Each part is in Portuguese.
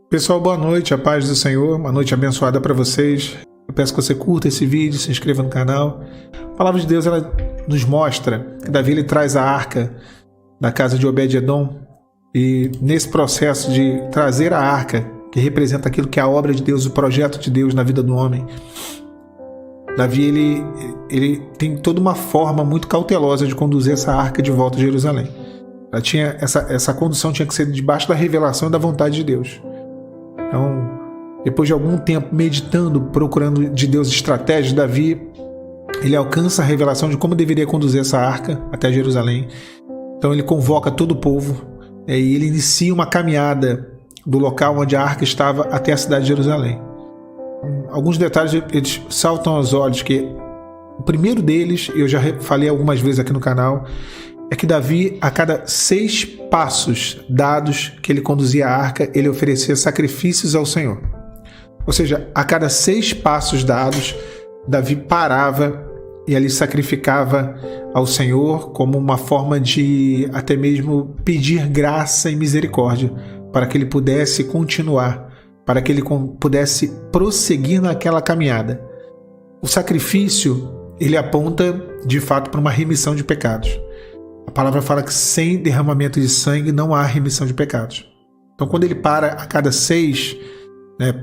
Pessoal, boa noite, a paz do Senhor, uma noite abençoada para vocês. Eu peço que você curta esse vídeo, se inscreva no canal. A palavra de Deus, ela nos mostra que Davi ele traz a arca da casa de Obed-Edom, e nesse processo de trazer a arca, que representa aquilo que é a obra de Deus, o projeto de Deus na vida do homem, Davi ele tem toda uma forma muito cautelosa de conduzir essa arca de volta a Jerusalém. Essa condução tinha que ser debaixo da revelação e da vontade de Deus. Então, depois de algum tempo meditando, procurando de Deus estratégias, Davi ele alcança a revelação de como deveria conduzir essa arca até Jerusalém. Então ele convoca todo o povo e ele inicia uma caminhada do local onde a arca estava até a cidade de Jerusalém. Alguns detalhes eles saltam aos olhos, que o primeiro deles, eu já falei algumas vezes aqui no canal, é que Davi, a cada 6 passos dados que ele conduzia a arca, ele oferecia sacrifícios ao Senhor. Ou seja, a cada 6 passos dados, Davi parava e ali sacrificava ao Senhor como uma forma de até mesmo pedir graça e misericórdia para que ele pudesse continuar, para que ele pudesse prosseguir naquela caminhada. O sacrifício, ele aponta de fato para uma remissão de pecados. A palavra fala que sem derramamento de sangue não há remissão de pecados. Então, quando ele para a cada 6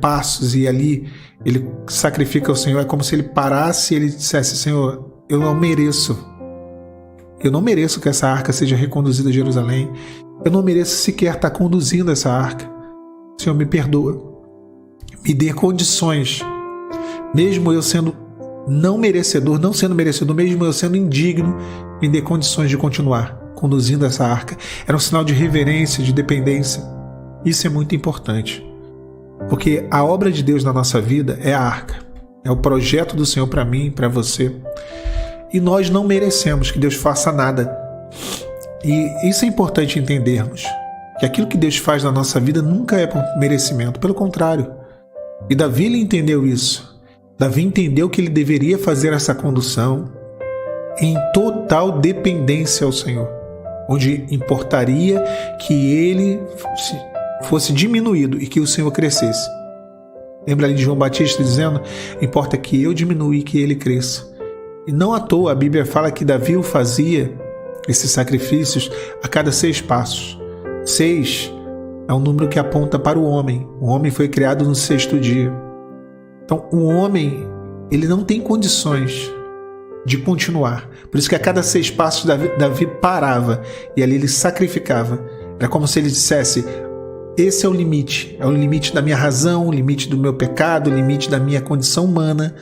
passos e ali ele sacrifica ao Senhor, é como se ele parasse e ele dissesse: Senhor, eu não mereço que essa arca seja reconduzida a Jerusalém. Eu não mereço sequer estar conduzindo essa arca. Senhor, me perdoa. Me dê condições, mesmo eu sendo não sendo merecedor, mesmo eu sendo indigno, me dê condições de continuar conduzindo essa arca. Era um sinal de reverência, de dependência. Isso é muito importante, porque a obra de Deus na nossa vida é a arca, é o projeto do Senhor para mim, para você, e nós não merecemos que Deus faça nada. E isso é importante entendermos, que aquilo que Deus faz na nossa vida nunca é por merecimento, pelo contrário. E Davi ele entendeu isso. Davi entendeu que ele deveria fazer essa condução em total dependência ao Senhor, onde importaria que ele fosse diminuído e que o Senhor crescesse. Lembra ali de João Batista dizendo: importa que eu diminua e que ele cresça. E não à toa a Bíblia fala que Davi fazia esses sacrifícios a cada 6 passos. 6 é um número que aponta para o homem. O homem foi criado no 6º dia. Então, o homem, ele não tem condições de continuar. Por isso que a cada 6 passos Davi parava e ali ele sacrificava. Era como se ele dissesse: esse é o limite da minha razão, o limite do meu pecado, o limite da minha condição humana,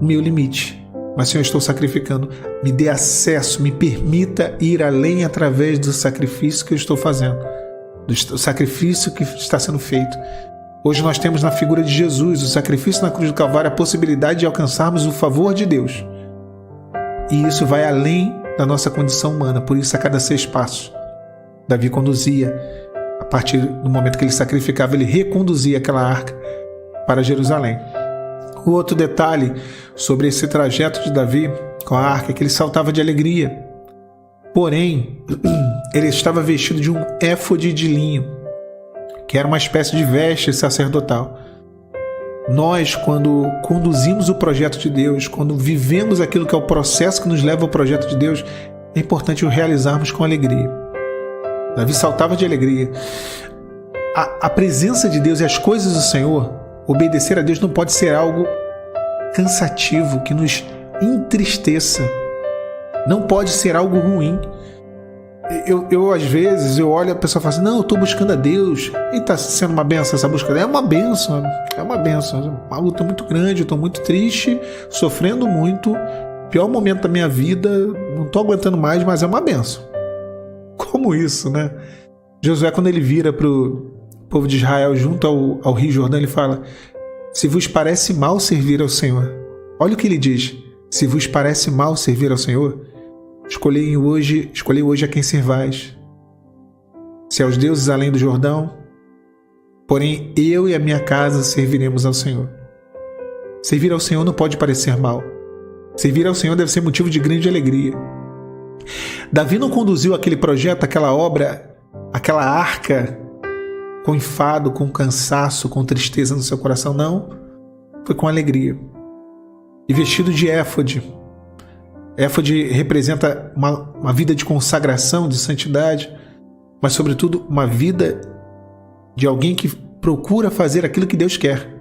o meu limite. Mas, Senhor, eu estou sacrificando. Me dê acesso, me permita ir além através do sacrifício que eu estou fazendo, do sacrifício que está sendo feito. Hoje nós temos na figura de Jesus, o sacrifício na cruz do Calvário, a possibilidade de alcançarmos o favor de Deus. E isso vai além da nossa condição humana. Por isso, a cada 6 passos, Davi conduzia. A partir do momento que ele sacrificava, ele reconduzia aquela arca para Jerusalém. O outro detalhe sobre esse trajeto de Davi com a arca é que ele saltava de alegria. Porém, ele estava vestido de um éfode de linho, que era uma espécie de veste sacerdotal. Nós, quando conduzimos o projeto de Deus, quando vivemos aquilo que é o processo que nos leva ao projeto de Deus, é importante o realizarmos com alegria. Davi saltava de alegria. A presença de Deus e as coisas do Senhor, obedecer a Deus não pode ser algo cansativo, que nos entristeça. Não pode ser algo ruim. Eu às vezes, eu olho e a pessoa fala assim: não, eu estou buscando a Deus. E está sendo uma benção essa busca? É uma benção. Uma luta muito grande, eu estou muito triste, sofrendo muito. Pior momento da minha vida, não estou aguentando mais, mas é uma benção. Como isso, né? Josué, quando ele vira para o povo de Israel junto ao Rio Jordão, ele fala: se vos parece mal servir ao Senhor. Olha o que ele diz: se vos parece mal servir ao Senhor, escolhei hoje a quem servais. Se aos deuses além do Jordão, porém eu e a minha casa serviremos ao Senhor. Servir ao Senhor não pode parecer mal. Servir ao Senhor deve ser motivo de grande alegria. Davi não conduziu aquele projeto, aquela obra, aquela arca com enfado, com cansaço, com tristeza no seu coração. Não, foi com alegria. E vestido de éfode. Éfode representa uma vida de consagração, de santidade, mas sobretudo uma vida de alguém que procura fazer aquilo que Deus quer.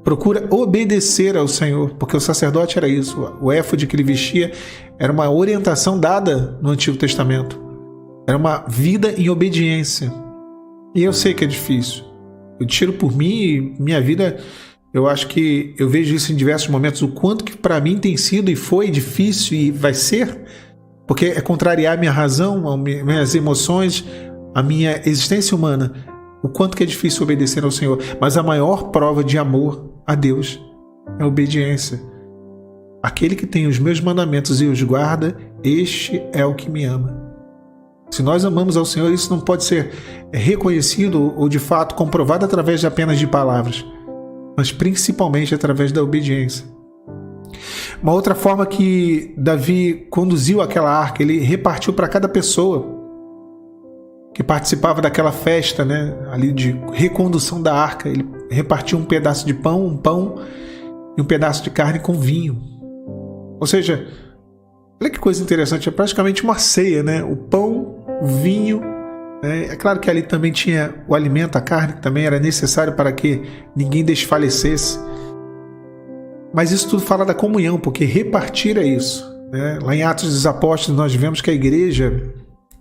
Procura obedecer ao Senhor, porque o sacerdote era isso. O éfode que ele vestia era uma orientação dada no Antigo Testamento. Era uma vida em obediência. E eu sei que é difícil. Eu tiro por mim, minha vida, eu acho que eu vejo isso em diversos momentos, o quanto que para mim tem sido e foi difícil e vai ser, porque é contrariar a minha razão, minhas emoções, a minha existência humana. O quanto que é difícil obedecer ao Senhor. Mas a maior prova de amor a Deus é a obediência. Aquele que tem os meus mandamentos e os guarda, este é o que me ama. Se nós amamos ao Senhor, isso não pode ser reconhecido ou de fato comprovado através de apenas de palavras, mas principalmente através da obediência. Uma outra forma que Davi conduziu aquela arca, ele repartiu para cada pessoa que participava daquela festa, né, ali de recondução da arca. Ele repartiu um pedaço de pão, um pão e um pedaço de carne com vinho. Ou seja, olha que coisa interessante, é praticamente uma ceia, né? O pão, o vinho, né? É claro que ali também tinha o alimento, a carne, que também era necessário para que ninguém desfalecesse. Mas isso tudo fala da comunhão, porque repartir é isso, né? Lá em Atos dos Apóstolos nós vemos que a igreja,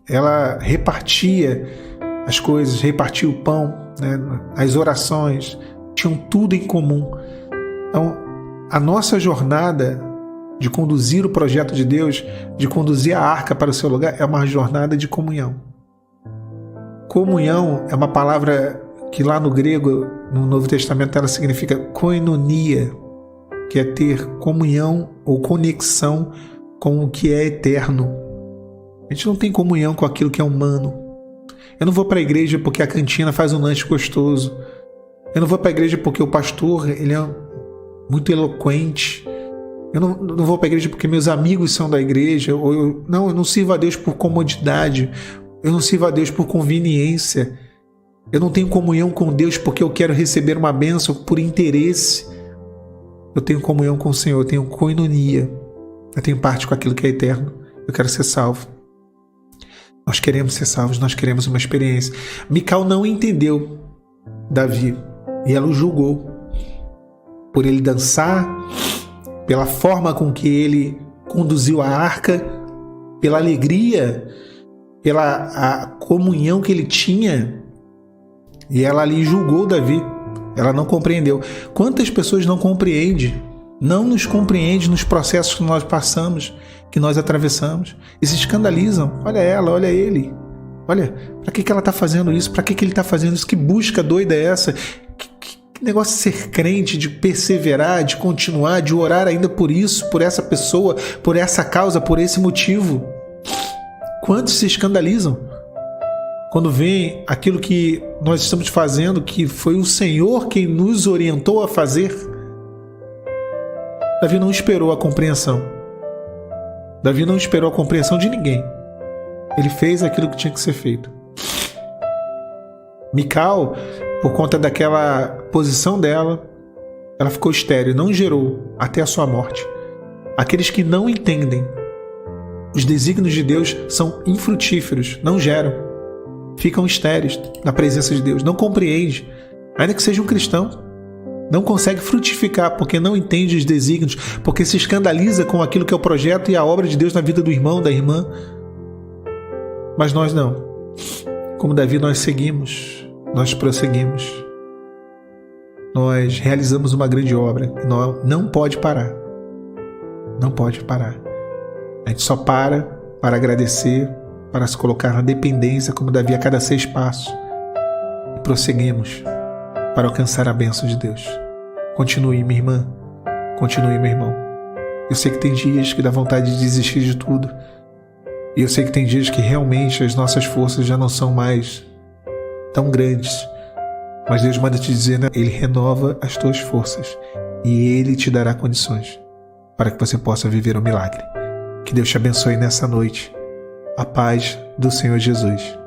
ela repartia as coisas, repartia o pão, né? As orações, tinham tudo em comum. Então, a nossa jornada de conduzir o projeto de Deus, de conduzir a arca para o seu lugar, é uma jornada de comunhão. Comunhão é uma palavra que lá no grego, no Novo Testamento, ela significa koinonia, que é ter comunhão ou conexão com o que é eterno. A gente não tem comunhão com aquilo que é humano. Eu não vou para a igreja porque a cantina faz um lanche gostoso. Eu não vou para a igreja porque o pastor ele é muito eloquente. Eu não vou para a igreja porque meus amigos são da igreja. Eu não sirvo a Deus por comodidade. Eu não sirvo a Deus por conveniência. Eu não tenho comunhão com Deus porque eu quero receber uma bênção por interesse. Eu tenho comunhão com o Senhor, eu tenho koinonia. Eu tenho parte com aquilo que é eterno. Eu quero ser salvo. Nós queremos ser salvos, nós queremos uma experiência. Mical não entendeu Davi e ela o julgou por ele dançar, pela forma com que ele conduziu a arca, pela alegria, pela a comunhão que ele tinha. E ela ali julgou Davi. Ela não compreendeu. Quantas pessoas não compreendem? Não nos compreendem nos processos que nós passamos, que nós atravessamos, e se escandalizam. Olha ela, olha ele. Olha, para que ela está fazendo isso? Para que ele está fazendo isso? Que busca doida é essa? Que negócio de ser crente, de perseverar, de continuar, de orar ainda por isso, por essa pessoa, por essa causa, por esse motivo. Quantos se escandalizam quando veem aquilo que nós estamos fazendo, que foi o Senhor quem nos orientou a fazer? Davi não esperou a compreensão. Davi não esperou a compreensão de ninguém. Ele fez aquilo que tinha que ser feito. Mical, por conta daquela posição dela, ela ficou estéril, não gerou até a sua morte. Aqueles que não entendem os desígnios de Deus são infrutíferos, não geram. Ficam estéreis na presença de Deus, não compreende, ainda que seja um cristão. Não consegue frutificar porque não entende os desígnios, porque se escandaliza com aquilo que é o projeto e a obra de Deus na vida do irmão, da irmã. Mas nós não. Como Davi, nós seguimos, nós prosseguimos. Nós realizamos uma grande obra. Não pode parar. Não pode parar. A gente só para agradecer, para se colocar na dependência, como Davi a cada 6 passos. E prosseguimos para alcançar a bênção de Deus. Continue, minha irmã. Continue, meu irmão. Eu sei que tem dias que dá vontade de desistir de tudo. E eu sei que tem dias que realmente as nossas forças já não são mais tão grandes. Mas Deus manda te dizer, né? Ele renova as tuas forças. E Ele te dará condições para que você possa viver o milagre. Que Deus te abençoe nessa noite. A paz do Senhor Jesus.